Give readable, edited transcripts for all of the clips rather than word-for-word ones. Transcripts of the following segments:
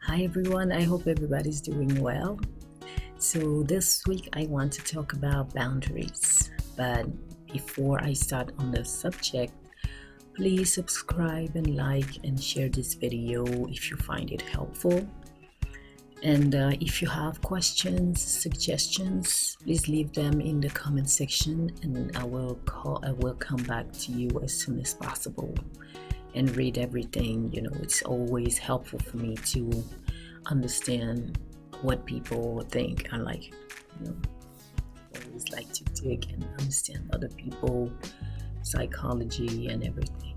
Hi everyone, I hope everybody's doing well. So, this week I want to talk about boundaries. But before I start on the subject, please subscribe and like and share this video if you find it helpful. And if you have questions, suggestions, please leave them in the comment section and I will come back to you as soon as possible and read everything. It's always helpful for me to understand what people think. I always like to dig and understand other people, psychology, and everything.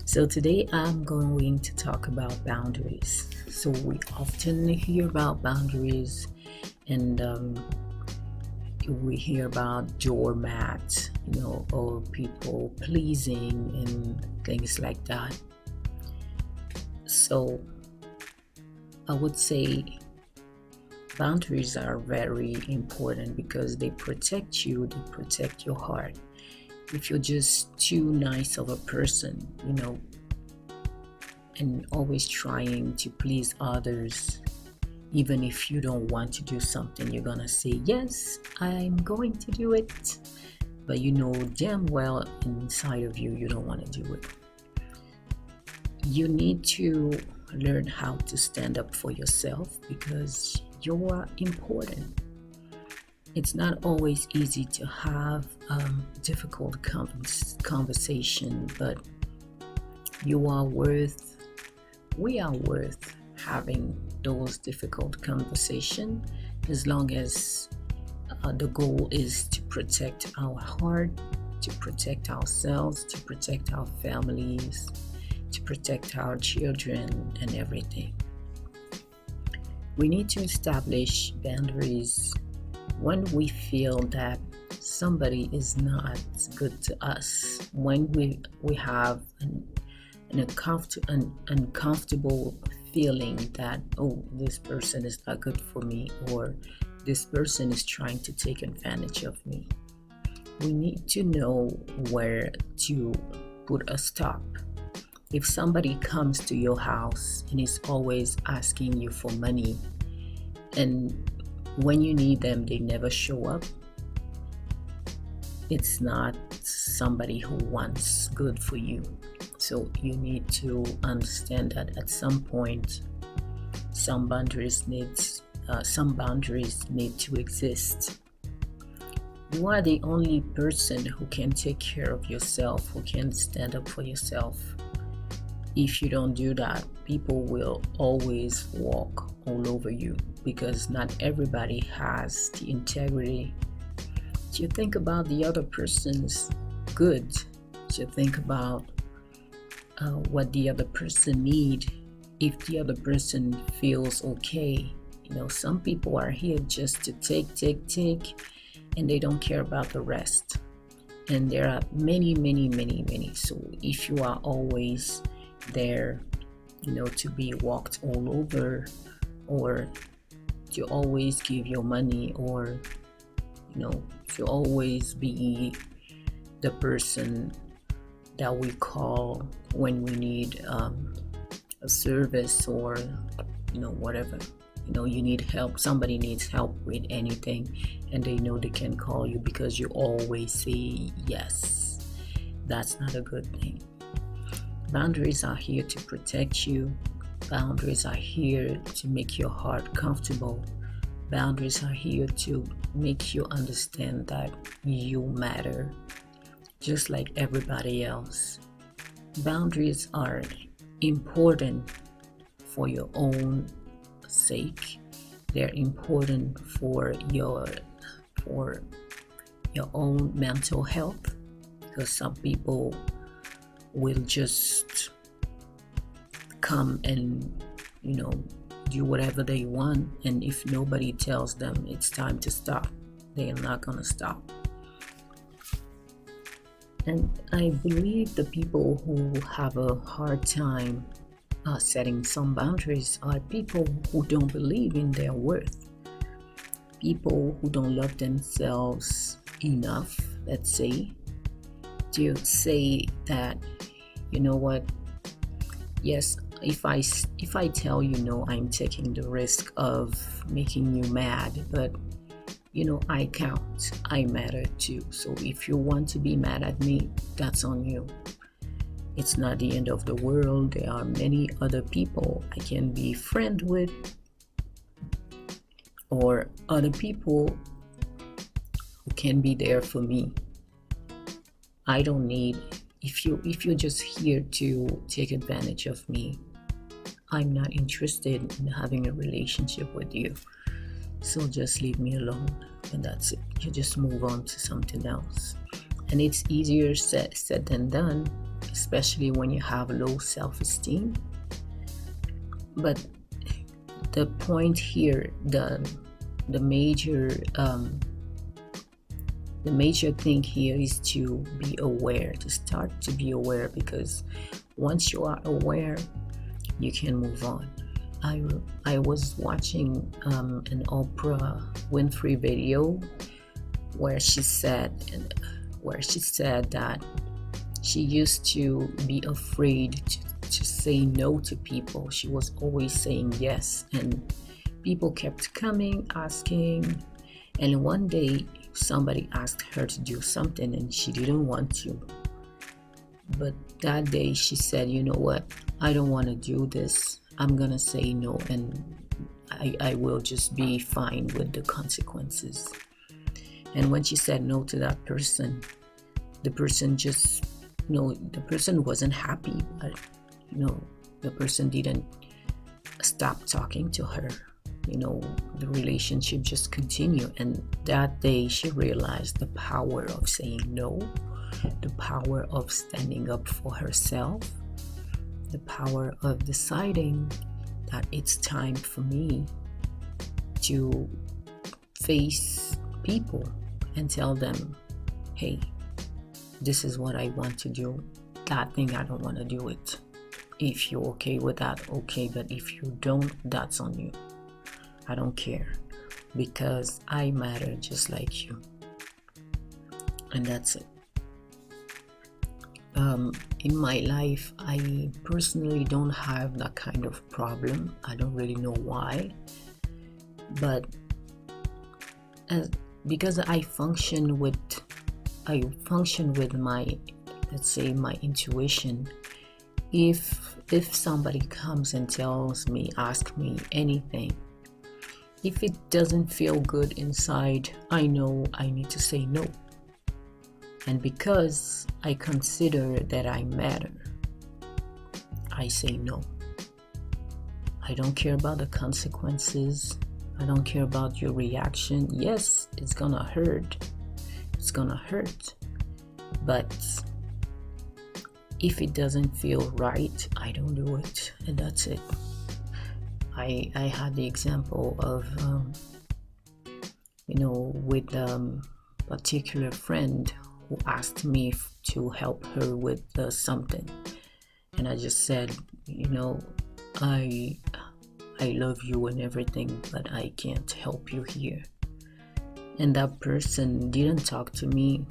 So today I'm going to talk about boundaries. So we often hear about boundaries, and we hear about doormats, or people pleasing and things like that. So I would say boundaries are very important because they protect you, they protect your heart. If you're just too nice of a person, and always trying to please others, even if you don't want to do something, you're gonna say, yes, I'm going to do it. But you know damn well inside of you, you don't want to do it. You need to learn how to stand up for yourself because you are important. It's not always easy to have difficult conversation, but we are worth having those difficult conversation as long as the goal is to protect our heart, to protect ourselves, to protect our families, to protect our children and everything. We need to establish boundaries when we feel that somebody is not good to us, when we have an uncomfortable feeling that, oh, this person is not good for me, or this person is trying to take advantage of me. We need to know where to put a stop. If somebody comes to your house and is always asking you for money, and when you need them, they never show up, it's not somebody who wants good for you. So you need to understand that at some point, some boundaries need to exist. You are the only person who can take care of yourself, who can stand up for yourself. If you don't do that, people will always walk all over you because not everybody has the integrity to think about the other person's good, to think about what the other person need, if the other person feels okay. Some people are here just to take, and they don't care about the rest. And there are many. So if you are always there, to be walked all over, or to always give your money, or to always be the person that we call when we need a service, or whatever. You need help, somebody needs help with anything, and they know they can call you because you always say yes. That's not a good thing. Boundaries are here to protect you. Boundaries are here to make your heart comfortable. Boundaries are here to make you understand that you matter just like everybody else. Boundaries are important for your own sake. They're important for your own mental health, because some people will just come and do whatever they want, and if nobody tells them it's time to stop, they are not going to stop. And I believe the people who have a hard time setting some boundaries are people who don't believe in their worth, people who don't love themselves enough, let's say, to say that, you know what, yes, if I tell you no, I'm taking the risk of making you mad, but I count. I matter too. So if you want to be mad at me, that's on you. It's not the end of the world. There are many other people I can be friend with, or other people who can be there for me. I don't need, if you're just here to take advantage of me, I'm not interested in having a relationship with you. So just leave me alone, and that's it. You just move on to something else. And it's easier said than done, especially when you have low self-esteem. But the point here, the major thing here is to be aware, to start to be aware, because once you are aware, you can move on. I was watching an Oprah Winfrey video where she said that she used to be afraid to say no to people. She was always saying yes, and people kept coming, asking, and one day somebody asked her to do something and she didn't want to. But that day she said, you know what, I don't want to do this. I'm gonna say no, and I will just be fine with the consequences. And when she said no to that person, the person just, the person wasn't happy, but the person didn't stop talking to her. The relationship just continued. And that day she realized the power of saying no, the power of standing up for herself, the power of deciding that it's time for me to face people and tell them, hey, this is what I want to do. That thing, I don't want to do it. If you're okay with that, okay, but if you don't, that's on you. I don't care, because I matter just like you. And that's it. In my life, I personally don't have that kind of problem. I don't really know why, but because I function with my, let's say, my intuition. If somebody comes and asks me anything, if it doesn't feel good inside, I know I need to say no. And because I consider that I matter, I say no. I don't care about the consequences. I don't care about your reaction. Yes, it's gonna hurt. It's gonna hurt. But if it doesn't feel right, I don't do it. And that's it. I had the example of, with a particular friend who asked me to help her with something. And I just said, I love you and everything, but I can't help you here. And that person didn't talk to me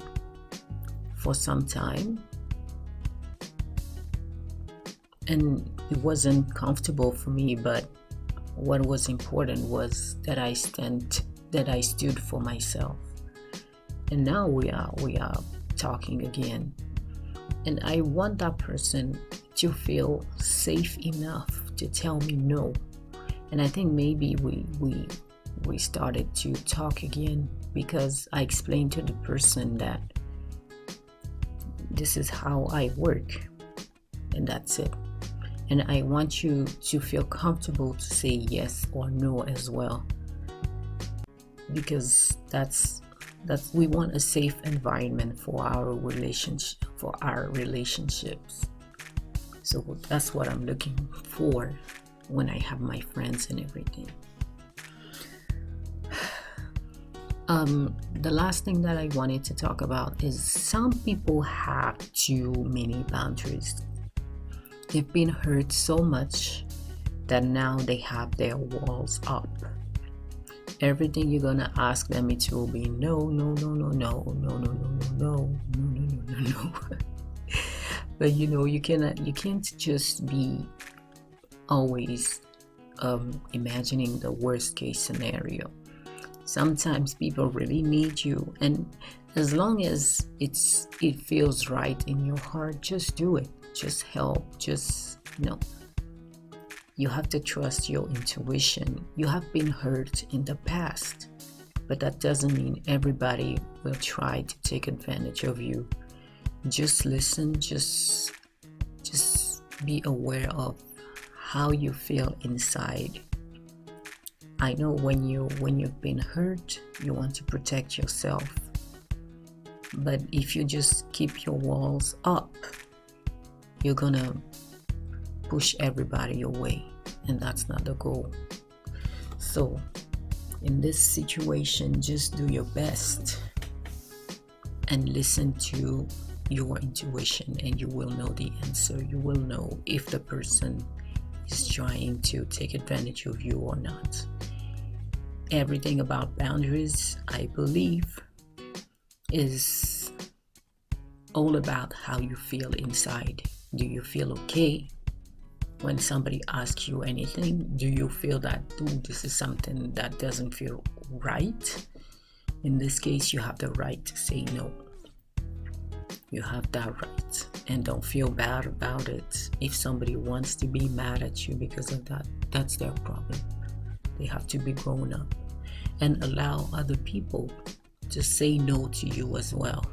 for some time. And it wasn't comfortable for me, but what was important was that I stood for myself. And now we are talking again. And I want that person to feel safe enough to tell me no. And I think maybe we started to talk again because I explained to the person that this is how I work, and that's it. And I want you to feel comfortable to say yes or no as well, because that's we want a safe environment for our relationships. So that's what I'm looking for when I have my friends and everything. The last thing that I wanted to talk about is some people have too many boundaries. They've been hurt so much that now they have their walls up. Everything you're gonna ask them, it will be no. But you can't just be always imagining the worst case scenario. Sometimes people really need you, and as long as it feels right in your heart, just do it. Just help. Just you have to trust your intuition. You have been hurt in the past, but that doesn't mean everybody will try to take advantage of you. Just listen. Just be aware of how you feel inside. I know when you've been hurt, you want to protect yourself. But if you just keep your walls up, you're gonna push everybody away, and that's not the goal. So in this situation, just do your best and listen to your intuition, and you will know the answer. You will know if the person is trying to take advantage of you or not. Everything about boundaries, I believe, is all about how you feel inside. Do you feel okay when somebody asks you anything? Do you feel that, this is something that doesn't feel right? In this case, you have the right to say no. You have that right, and don't feel bad about it. If somebody wants to be mad at you because of that, that's their problem. They have to be grown up and allow other people to say no to you as well.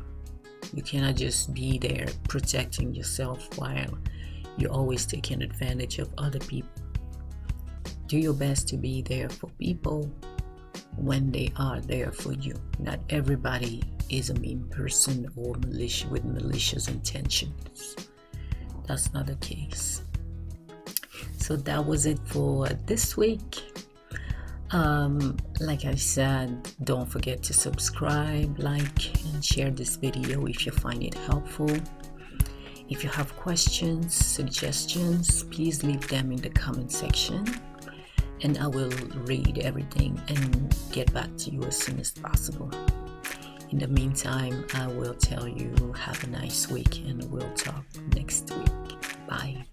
You cannot just be there protecting yourself while you're always taking advantage of other people. Do your best to be there for people when they are there for you. Not everybody is a mean person or with malicious intentions. That's not the case. So that was it for this week. Like I said, don't forget to subscribe, like, and share this video if you find it helpful. If you have questions, suggestions, please leave them in the comment section, and I will read everything and get back to you as soon as possible. In the meantime, I will tell you have a nice week, and we'll talk next week. Bye.